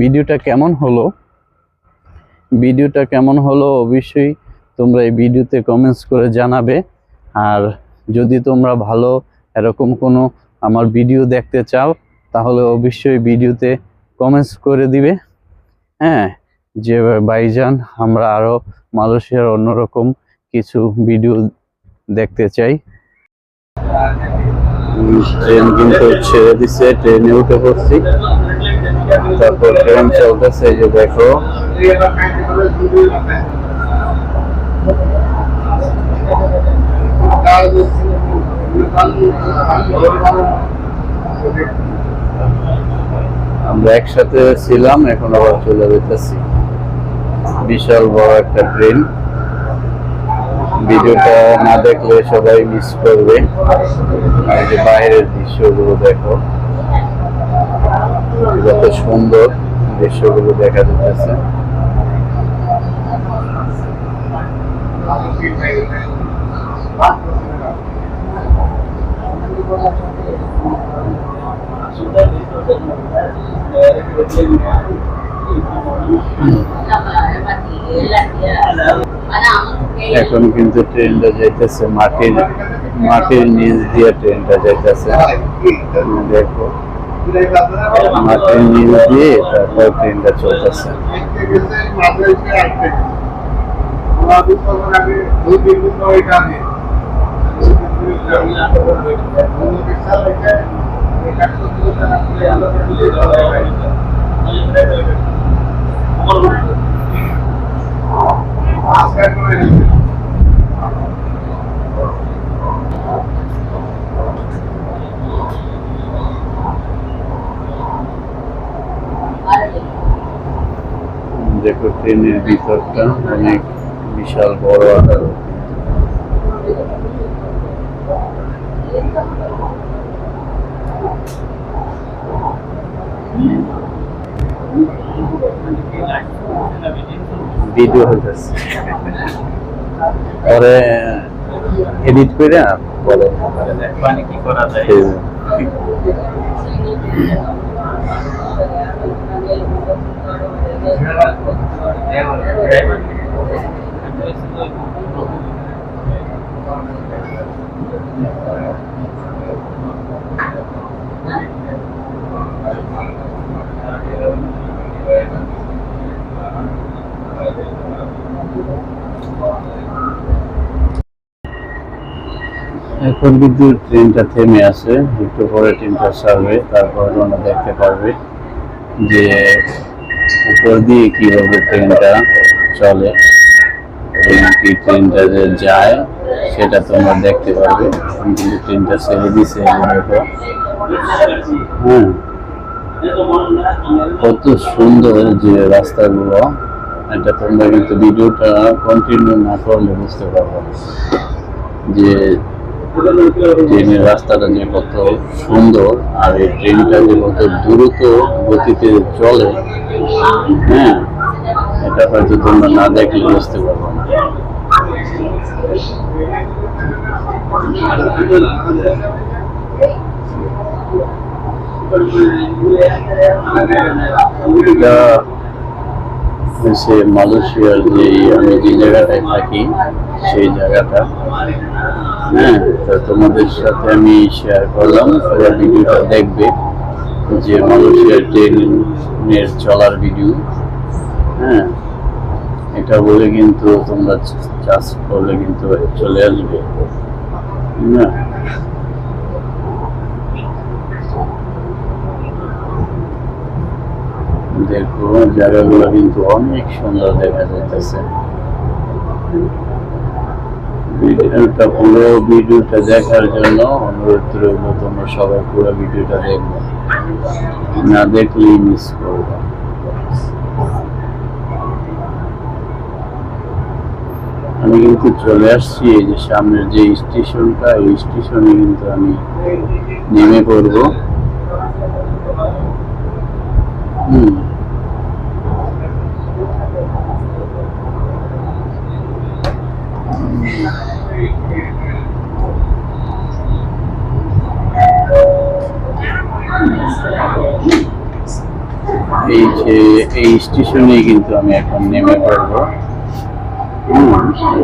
ভিডিওটা কেমন হলো অবশ্যই তোমরা এই ভিডিওতে কমেন্টস করে জানাবে। আর যদি তোমরা ভালো এরকম কোনো আমার ভিডিও দেখতে চাও তাহলে অবশ্যই ভিডিওতে কমেন্টস করে দিবে। হ্যাঁ, যে ভাইজান আমরা আরো মালয়েশিয়ার অন্যরকম কিছু ভিডিও দেখতে চাই। ট্রেন কিন্তু ছেড়ে দিচ্ছে, ট্রেনে উঠে পড়ছি। তারপর ট্রেন চলতেছে, এই যে দেখো আমরা একসাথে ছিলাম, এখন আবার চলে যেতেছি। বিশাল বড় একটা ট্রেন, ভিডিওটা না দেখলে সবাই মিস করবে। আর যে বাইরের দৃশ্যগুলো দেখো, কত সুন্দর দৃশ্যগুলো দেখা যাচ্ছে। এখন কিন্তু ট্রেনটা যাইতেছে মাটির নিচ দিয়ে, ট্রেনটা যাইতেছে দেখো, মাটির নিচ দিয়ে তারপর ট্রেনটা চলতেছে। দেখো ট্রেনের ভিতরটা অনেক বিশাল বড় আকার। ভিডিও হইতেছে, পরে এডিট করে পরে কি করা যায়। এখন কিন্তু ট্রেনটা থেমে আছে, একটু পরে ট্রেনটা ছাড়বে, তারপর তোমরা দেখতে পারবে যে উপর দিয়ে কিভাবে ট্রেনটা চলে এবং কি ট্রেনটা যে যায় সেটা তোমরা দেখতে পারবে। কিন্তু ট্রেনটা ছেড়ে দিছে, দেখো। হ্যাঁ, কত সুন্দর যে রাস্তাগুলো, এটা তোমরা কিন্তু ভিডিওটা কন্টিনিউ না করলে বুঝতে পারবো যে ট্রেনের রাস্তাটা যে কত সুন্দর আর এই ট্রেনটা যে কত দ্রুত গতিতে চলে। হ্যাঁ, এটা হয়তো তোমরা না দেখলে বুঝতে পারবো না। মালয়েশিয়ার যে আমি যে জায়গাটায় থাকি সেই জায়গাটা। হ্যাঁ, তো তোমাদের সাথে আমি শেয়ার করলাম, তোমরা ভিডিওটা দেখবে যে মালয়েশিয়ার ট্রেনের চলার ভিডিও। হ্যাঁ, এটা বলে কিন্তু তোমরা চাষ করলে কিন্তু চলে আসবে না। দেখো জায়গাগুলো কিন্তু অনেক সুন্দর দেখা যাইতেছে। পুরো ভিডিওটা দেখার জন্য অনুরোধ রইল, তোমরা সবাই পুরো ভিডিওটা দেখবে, না দেখলেই মিস করবে। আমি কিন্তু চলে আসছি এই যে সামনের যে স্টেশনটা, এই স্টেশনে কিন্তু আমি নেমে পড়বো। এই যে এই স্টেশনে কিন্তু আমি এখন নেমে পড়বো।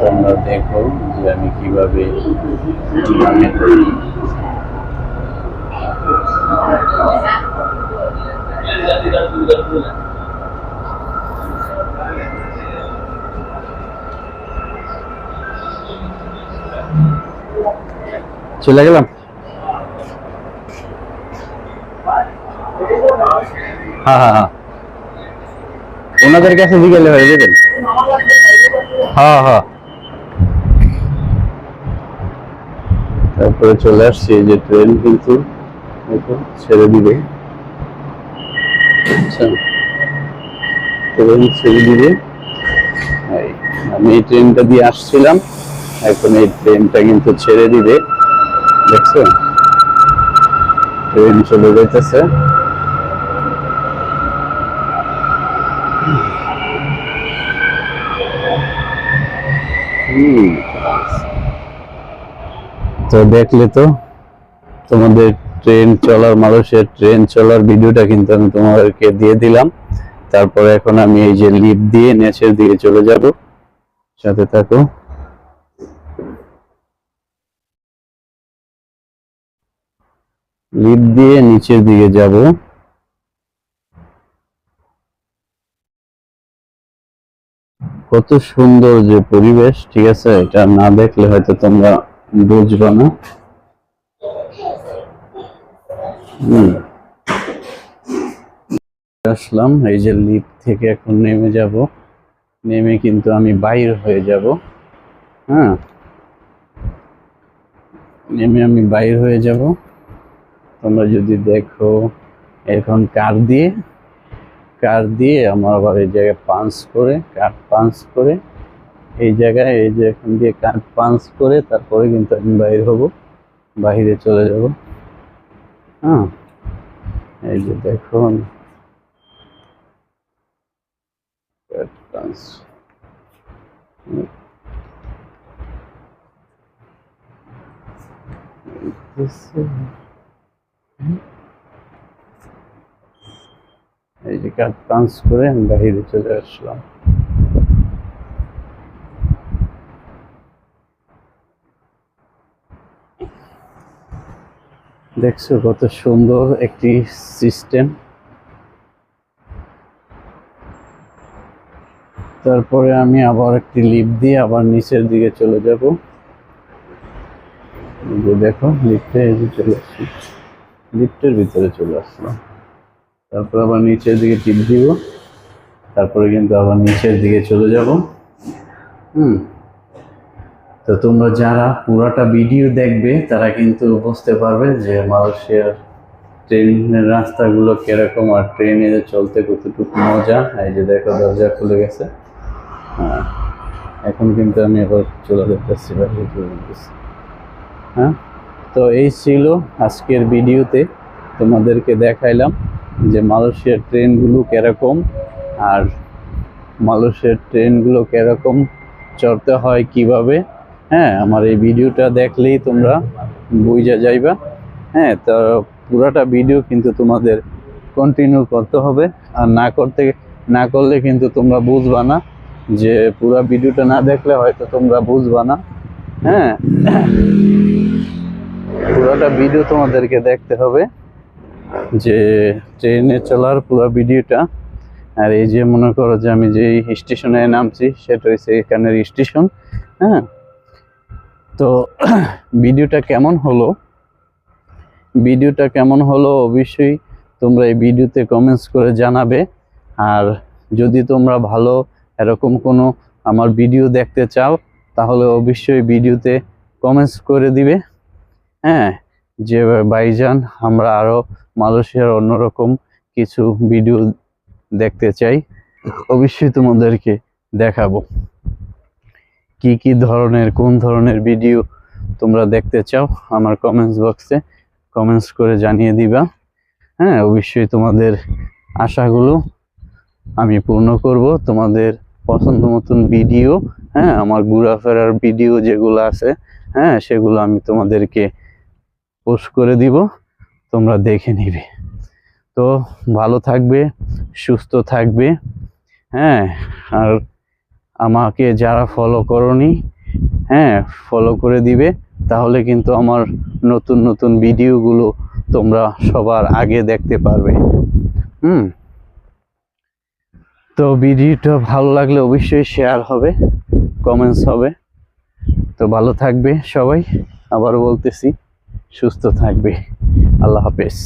তোমরা দেখো যে আমি কিভাবে নেমে পড়ি। চলে গেলাম। হ্যাঁ হ্যাঁ হ্যাঁ, ওনাদের কাছে বিকেলে হয়ে যাবেন। হ্যাঁ হ্যাঁ, তারপরে চলে আসছি যে ট্রেন কিন্তু ছেড়ে দিবে। আচ্ছা, ট্রেন ছেড়ে দিবে। আমি এই ট্রেনটা দিয়ে আসছিলাম, এখন এই ট্রেনটা কিন্তু ছেড়ে দিবে। দেখছো, ট্রেন চলে যাইতেছে। তো দেখলে তো তোমাদের ট্রেন চলার, মানুষের ট্রেন চলার ভিডিওটা কিন্তু আমি তোমাদেরকে দিয়ে দিলাম। তারপরে এখন আমি এই যে লিফট দিয়ে নিচের দিকে চলে যাব, সাথে থাকো। লিফট দিয়ে নিচের দিকে যাব। কত সুন্দর যে পরিবেশ, ঠিক আছে, এটা না দেখলে হয়তো তোমরা বুঝবা না। আসলাম, এই যে লিফট থেকে এখন নেমে যাব, নেমে কিন্তু আমি বাইর হয়ে যাব। হ্যাঁ, নেমে আমি বাইর হয়ে যাব। তোমরা যদি দেখো এখন কার দিয়ে আমার আবার এই জায়গায় পাঞ্চ করে, কার্ড পাঞ্চ করে এই জায়গায়, এই যে এখান দিয়ে কার্ড পাঞ্চ করে তারপরে কিন্তু আমি বাইর হব, বাহিরে চলে যাব। হ্যাঁ, এই যে দেখো কার্ড পাঞ্চ। এই যে কার্ড পাঞ্চ করে আমি বাহিরে চলে আসলাম। দেখছো কত সুন্দর একটি সিস্টেম। তারপরে আমি আবার একটি লিফট দিয়ে আবার নিচের দিকে চলে যাব। দেখো লিফটে চলে আসছি, লিফটের ভিতরে চলে আসলাম। তারপর আবার নিচের দিকে টিপ দিব, তারপরে কিন্তু আবার নিচের দিকে চলে যাব। তো তোমরা যারা পুরোটা ভিডিও দেখবে তারা কিন্তু বুঝতে পারবে যে মালয়েশিয়ার ট্রেনের রাস্তাগুলো কিরকম, আর ট্রেনে চলতে কতটুকু মজা। এই যে দেখো দরজা খুলে গেছে। হ্যাঁ, এখন কিন্তু আমি আবার চলে যেতেছি, বাইরে চলে যেতেছি। হ্যাঁ, তো এই ছিল আজকের ভিডিওতে, তোমাদেরকে দেখাইলাম যে মালয়েশিয়ার ট্রেনগুলো কিরকম, আর মালয়েশিয়ার ট্রেনগুলো কিরকম চড়তে হয় কিভাবে। হ্যাঁ, আমার এই ভিডিওটা দেখলেই তোমরা বুঝা যাইবা। হ্যাঁ, তো পুরাটা ভিডিও কিন্তু তোমাদের কন্টিনিউ করতে হবে, আর না করলে কিন্তু তোমরা বুঝবা না, যে পুরা ভিডিওটা না দেখলে হয়তো তোমরা বুঝবা না। হ্যাঁ, পুরাটা ভিডিও তোমাদেরকে দেখতে হবে, যে ট্রেনে চলার পুরো ভিডিওটা। আর এই যে মনে করো যে আমি যে স্টেশনে নামছি সেটা হচ্ছে এখানের স্টেশন। হ্যাঁ, তো ভিডিওটা কেমন হলো অবশ্যই তোমরা এই ভিডিওতে কমেন্টস করে জানাবে। আর যদি তোমরা ভালো এরকম কোনো আমার ভিডিও দেখতে চাও তাহলে অবশ্যই ভিডিওতে কমেন্টস করে দিবে। হ্যাঁ, যে ভাইজান আমরা আরো মালয়েশিয়ার অন্যরকম কিছু ভিডিও দেখতে চাই, অবশ্যই তোমাদেরকে দেখাবো। কি ধরনের, কোন ধরনের ভিডিও তোমরা দেখতে চাও আমার কমেন্টস বক্সে কমেন্টস করে জানিয়ে দিবা। হ্যাঁ, অবশ্যই তোমাদের আশাগুলো আমি পূর্ণ করব। তোমাদের পছন্দ মতন ভিডিও, হ্যাঁ, আমার ঘোরাফেরার ভিডিও যেগুলো আছে, হ্যাঁ, সেগুলো আমি তোমাদেরকে পোস্ট করে দিব, তোমরা দেখে নিবে। তো ভালো থাকবে, সুস্থ থাকবে। হ্যাঁ, আর আমাকে যারা ফলো করনি, হ্যাঁ ফলো করে দিবে, তাহলে কিন্তু আমার নতুন নতুন ভিডিওগুলো তোমরা সবার আগে দেখতে পারবে। তো ভিডিওটা ভালো লাগলে অবশ্যই শেয়ার হবে, কমেন্টস হবে। তো ভালো থাকবে সবাই, আবারও বলতেছি সুস্থ থাকবে। আল্লাহ হাফেজ।